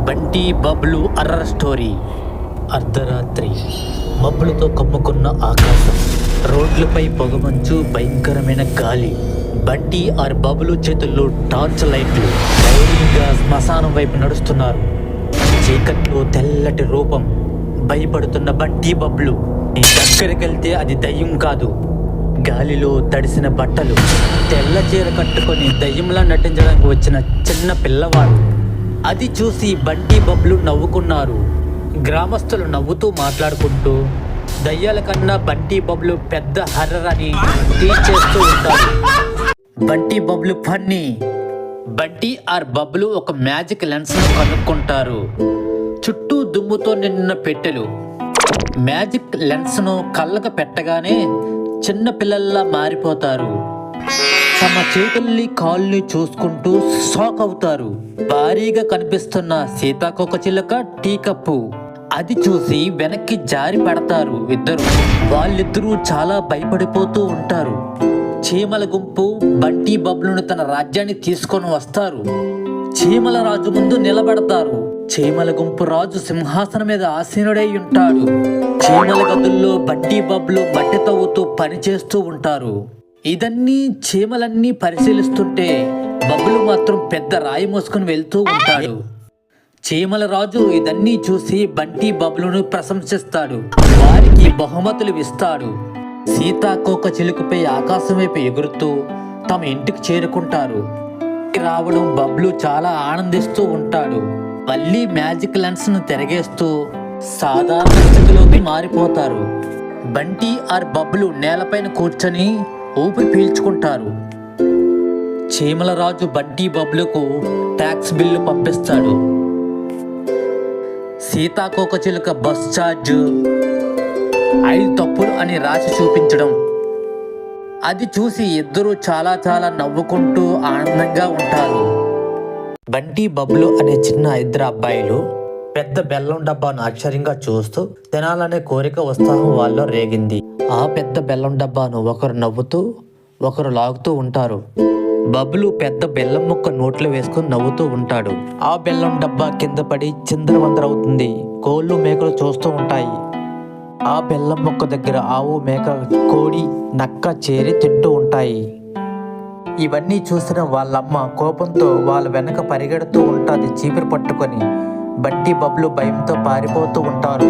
Bunty Bablu అర్రర్ story. అర్ధరాత్రి మబ్బులతో కమ్ముకున్న ఆకాశం, రోడ్లపై పొగమంచు, భయంకరమైన గాలి. బంటి ఆర్ బబ్లు చేతుల్లో టార్చ్ లైట్లు. ధైర్యంగా శ్మశానం వైపు నడుస్తున్నారు. చీకట్లో తెల్లటి రూపం. భయపడుతున్న బంటి బబ్లు. నీ దగ్గరికెళ్తే అది దయ్యం కాదు. గాలిలో తడిసిన బట్టలు, తెల్ల చీర కట్టుకొని దయ్యంలా నటించడానికి వచ్చిన చిన్న పిల్లవాడు. అది చూసి బంటి బబ్లు నవ్వుకున్నారు. గ్రామస్తులు నవ్వుతూ మాట్లాడుకుంటూ దయ్యాల కన్నా బంటి బబ్లు పెద్ద హర్రర్ అని టీచ్ చేస్తూ ఉంటారు. బంటి బబ్లు ఫన్నీ. బంటి ఆర్ బబ్లు ఒక మ్యాజిక్ లెన్స్ ను కనుక్కుంటారు. చుట్టూ దుమ్ముతో నిండిన పెట్టెలు. మ్యాజిక్ లెన్స్ ను కళ్ళకు పెట్టగానే చిన్న పిల్లల్లా మారిపోతారు. తమ చేతుల్ని కాళ్ళని చూసుకుంటూ షాక్ అవుతారు. భారీగా కనిపిస్తున్న సీతాకోకచిలుక టీ కప్పు. అది చూసి వెనక్కి జారి పడతారు ఇద్దరు. వాళ్ళిద్దరూ చాలా భయపడిపోతూ ఉంటారు. చీమల గుంపు బంటి బబ్లును తన రాజ్యాన్ని తీసుకొని వస్తారు. చీమల రాజు ముందు నిలబడతారు. చీమల గుంపు రాజు సింహాసనం మీద ఆసీనుడై ఉంటాడు. చీమల గదుల్లో బంటి బబ్లు మట్టి తవ్వుతూ పనిచేస్తూ ఉంటారు. ఇదన్నీ చీమలన్నీ పరిశీలిస్తుంటే బబ్లు మాత్రం పెద్ద రాయి మోసుకుని వెళ్తూ ఉంటాడు. చీమల రాజు ఇదన్నీ చూసి బంటి బబ్లును ప్రశంసిస్తాడు. వారికి బహుమతులు ఇస్తాడు. సీతాకోక చిలుకపై ఆకాశం వైపు ఎగురుతూ తమ ఇంటికి చేరుకుంటారు. రావడం బబ్లు చాలా ఆనందిస్తూ ఉంటాడు. మళ్ళీ మ్యాజిక్ లెన్స్ ను తిరగేస్తూ సాధారణ స్థితిలోకి మారిపోతారు. బంటి ఆర్ బబ్లు నేలపైన కూర్చొని ఊపిరి పీల్చుకుంటారు. చీమల రాజు బంటి బబ్లుకు ట్యాక్స్ బిల్లు పంపిస్తాడు. సీతాకోక చిలుక బస్ ఛార్జ్ 5 తప్పులు అని రాసి చూపించడం. అది చూసి ఇద్దరు చాలా చాలా నవ్వుకుంటూ ఆనందంగా ఉంటారు. బంటి బబ్లు అనే చిన్న ఇద్దరు అబ్బాయిలు పెద్ద బెల్లం డబ్బాను ఆశ్చర్యంగా చూస్తూ తినాలనే కోరిక ఉత్సాహం వాళ్ళలో రేగింది. ఆ పెద్ద బెల్లం డబ్బాను ఒకరు నవ్వుతూ ఒకరు లాగుతూ ఉంటారు. బబ్లు పెద్ద బెల్లం ముక్క నోట్లో వేసుకుని నవ్వుతూ ఉంటాడు. ఆ బెల్లం డబ్బా కింద పడి చిందరవందరవుతుంది. కోళ్ళు మేకలు చూస్తూ ఉంటాయి. ఆ బెల్లం ముక్క దగ్గర ఆవు, మేక, కోడి, నక్క చేరి తింటూ ఉంటాయి. ఇవన్నీ చూసిన వాళ్ళమ్మ కోపంతో వాళ్ళ వెనక పరిగెడుతూ ఉంటుంది చీపిరి పట్టుకొని. బంటి బబ్లు భయంతో పారిపోతూ ఉంటారు.